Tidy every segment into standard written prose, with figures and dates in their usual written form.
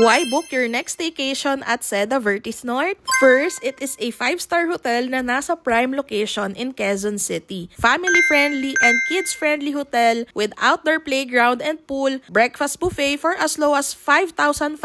Why book your next staycation at Seda Vertis North? First, it is a 5-star hotel na nasa prime location in Quezon City. Family-friendly and kids-friendly hotel with outdoor playground and pool, breakfast buffet for as low as 5,590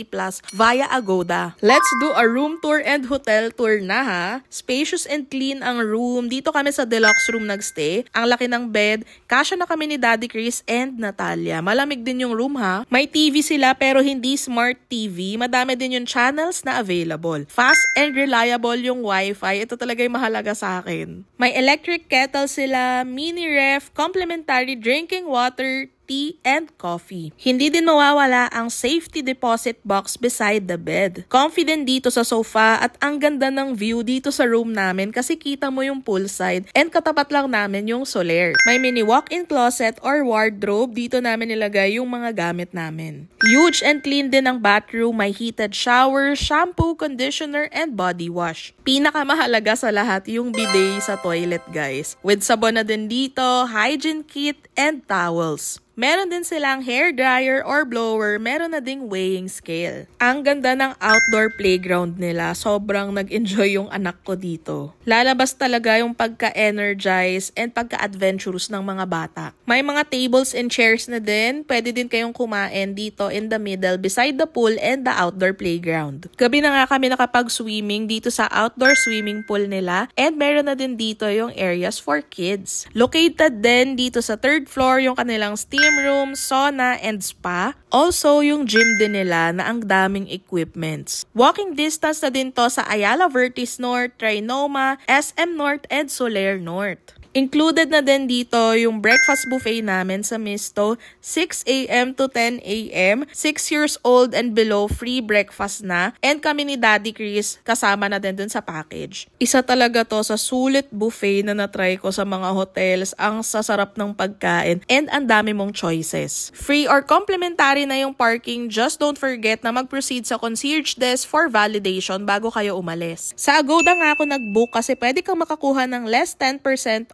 plus via Agoda. Let's do a room tour and hotel tour na ha. Spacious and clean ang room. Dito kami sa deluxe room nagstay. Ang laki ng bed. Kasya na kami ni Daddy Chris and Natalia. Malamig din yung room ha. May TV sila pero hindi smart TV, madami din yung channels na available. Fast and reliable yung wifi, ito talaga yung mahalaga sa akin. May electric kettle sila, mini ref, complimentary drinking water, tea, and coffee. Hindi din mawawala ang safety deposit box beside the bed. Confident dito sa sofa at ang ganda ng view dito sa room namin kasi kita mo yung poolside and katapat lang namin yung soler. May mini walk-in closet or wardrobe, dito namin nilagay yung mga gamit namin. Huge and clean din ang bathroom, may heated shower, shampoo, conditioner, and body wash. Pinakamahalaga sa lahat yung bidet sa toilet guys. With sabon na din dito, hygiene kit, and towels. Meron din silang hair dryer or blower, meron na ding weighing scale. Ang ganda ng outdoor playground nila, sobrang nag-enjoy yung anak ko dito. Lalabas talaga yung pagka-energize and pagka-adventurous ng mga bata. May mga tables and chairs na din, pwede din kayong kumain dito in the middle beside the pool and the outdoor playground. Gabi na nga kami nakapag-swimming dito sa outdoor swimming pool nila and meron na din dito yung areas for kids. Located din dito sa 3rd floor yung kanilang steam room, sauna, and spa. Also, yung gym din nila na ang daming equipments. Walking distance na din to sa Ayala Vertis North, Trinoma, SM North, and Soler North. Included na din dito yung breakfast buffet namin sa Misto, 6 a.m. to 10 a.m., 6 years old and below free breakfast na, and kami ni Daddy Chris kasama na din dun sa package. Isa talaga to sa sulit buffet na natry ko sa mga hotels, ang sasarap ng pagkain and ang dami mong choices. Free or complimentary na yung parking, just don't forget na mag-proceed sa concierge desk for validation bago kayo umalis. Sa Agoda nga ako nag-book kasi pwede kang makakuha ng less 10%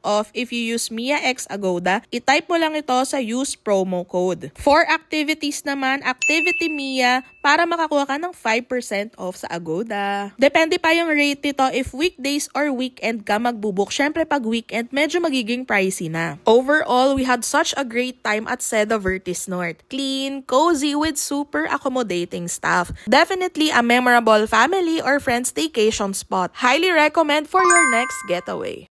off if you use Mia X Agoda. I-type mo lang ito sa use promo code. For activities naman, Activity Mia para makakuha ka ng 5% off sa Agoda. Depende pa yung rate nito if weekdays or weekend ka magbubuk. Syempre pag weekend, medyo magiging pricey na. Overall, we had such a great time at Seda Vertis North. Clean, cozy with super accommodating staff. Definitely a memorable family or friends staycation spot. Highly recommend for your next getaway.